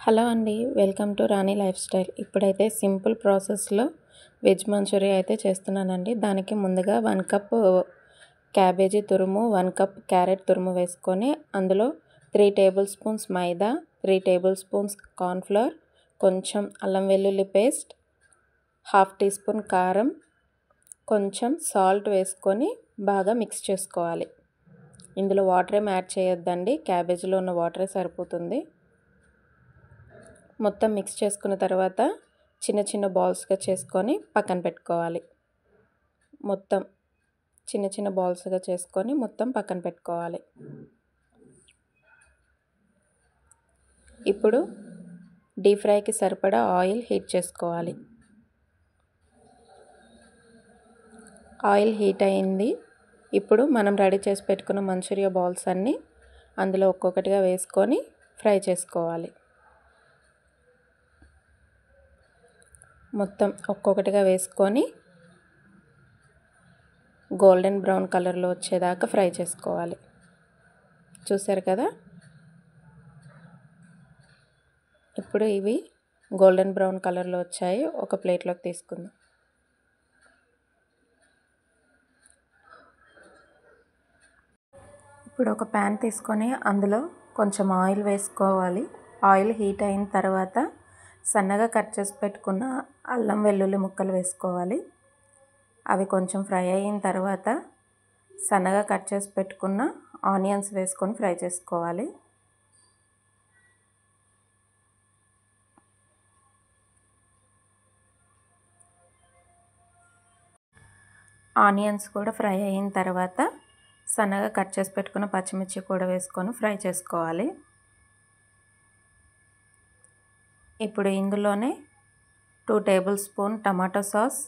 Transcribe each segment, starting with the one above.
Hello అండి, welcome to Rani life style. ఇప్పుడైతే simple ప్రాసెస్లో వెజ్ మంచూరియా అయితే చేస్తున్నానండి. దానికి ముందుగా 1 కప్ క్యాబేజీ తురుము, 1 కప్ క్యారెట్ తురుము వేసుకొని అందులో 3 టేబుల్ స్పూన్స్ మైదా, 3 టేబుల్ స్పూన్స్ కార్న్ఫ్లోర్, కొంచెం అల్లం వెల్లుల్లి పేస్ట్, హాఫ్ టీ స్పూన్ కారం, కొంచెం సాల్ట్ వేసుకొని బాగా మిక్స్ చేసుకోవాలి. ఇందులో వాటర్ ఏం యాడ్ చేయొద్దండి, క్యాబేజీలో ఉన్న వాటరే సరిపోతుంది. మొత్తం మిక్స్ చేసుకున్న తర్వాత చిన్న చిన్న బాల్స్గా చేసుకొని పక్కన పెట్టుకోవాలి. మొత్తం చిన్న చిన్న బాల్స్గా చేసుకొని మొత్తం పక్కన పెట్టుకోవాలి. ఇప్పుడు డీప్ ఫ్రైకి సరిపడా ఆయిల్ హీట్ చేసుకోవాలి. ఆయిల్ హీట్ అయింది. ఇప్పుడు మనం రెడీ చేసి పెట్టుకున్న మంచూరియా బాల్స్ అన్నీ అందులో ఒక్కొక్కటిగా వేసుకొని ఫ్రై చేసుకోవాలి. మొత్తం ఒక్కొక్కటిగా వేసుకొని గోల్డెన్ బ్రౌన్ కలర్లో వచ్చేదాకా ఫ్రై చేసుకోవాలి. చూసారు కదా, ఇప్పుడు ఇవి గోల్డెన్ బ్రౌన్ కలర్లో వచ్చాయి. ఒక ప్లేట్లోకి తీసుకుందాం. ఇప్పుడు ఒక ప్యాన్ తీసుకొని అందులో కొంచెం ఆయిల్ వేసుకోవాలి. ఆయిల్ హీట్ అయిన తర్వాత సన్నగా కట్ చేసి పెట్టుకున్న అల్లం వెల్లుల్లి ముక్కలు వేసుకోవాలి. అవి కొంచెం ఫ్రై అయిన తర్వాత సన్నగా కట్ చేసి పెట్టుకున్న ఆనియన్స్ వేసుకొని ఫ్రై చేసుకోవాలి. ఆనియన్స్ కూడా ఫ్రై అయిన తర్వాత సన్నగా కట్ చేసి పెట్టుకున్న పచ్చిమిర్చి కూడా వేసుకొని ఫ్రై చేసుకోవాలి. ఇప్పుడు ఇందులోనే 2 table spoon tomato sauce,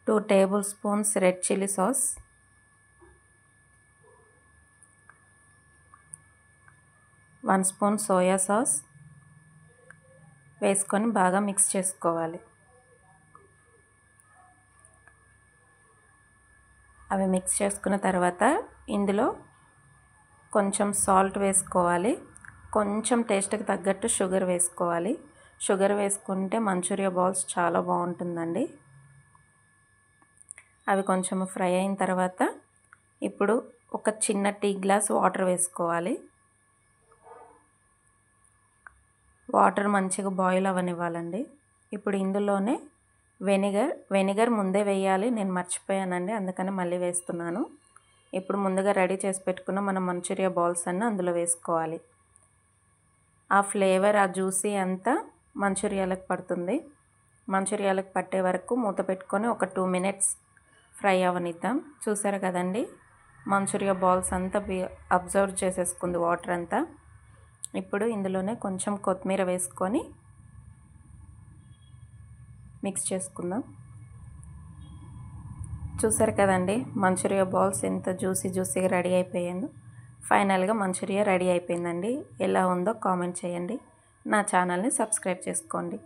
2 table spoons red chilli sauce, 1 spoon soya sauce వేసుకొని బాగా మిక్స్ చేసుకోవాలి. అవి మిక్స్ చేసుకున్న తర్వాత ఇందులో కొంచెం సాల్ట్ వేసుకోవాలి. కొంచెం టేస్ట్కి తగ్గట్టు షుగర్ వేసుకోవాలి. షుగర్ వేసుకుంటే మంచూరియా బాల్స్ చాలా బాగుంటుందండి. అవి కొంచెం ఫ్రై అయిన తర్వాత ఇప్పుడు ఒక చిన్న టీ గ్లాస్ వాటర్ వేసుకోవాలి. వాటర్ మంచిగా బాయిల్ అవ్వనివ్వాలండి. ఇప్పుడు ఇందులోనే వెనిగర్ ముందే వేయాలి, నేను మర్చిపోయానండి, అందుకని మళ్ళీ వేస్తున్నాను. ఇప్పుడు ముందుగా రెడీ చేసి పెట్టుకున్న మన మంచూరియా బాల్స్ అన్నీ అందులో వేసుకోవాలి. ఆ ఫ్లేవర్, ఆ జ్యూసీ అంతా మంచూరియాలకు పడుతుంది. మంచూరియాలకు పట్టే వరకు మూత పెట్టుకొని ఒక 2 మినిట్స్ ఫ్రై అవ్వనిద్దాం. చూసారు కదండి, మంచూరియా బాల్స్ అంతా అబ్జర్వ్ చేసేసుకుంది వాటర్ అంతా. ఇప్పుడు ఇందులోనే కొంచెం కొత్తిమీర వేసుకొని మిక్స్ చేసుకుందాం. చూసారు కదండి, మంచూరియా బాల్స్ ఎంత జ్యూసీగా రెడీ అయిపోయిందో. ఫైనల్గా మంచూరియా రెడీ అయిపోయిందండి. ఎలా ఉందో కామెంట్ చేయండి. నా ఛానల్ని సబ్స్క్రైబ్ చేసుకోండి.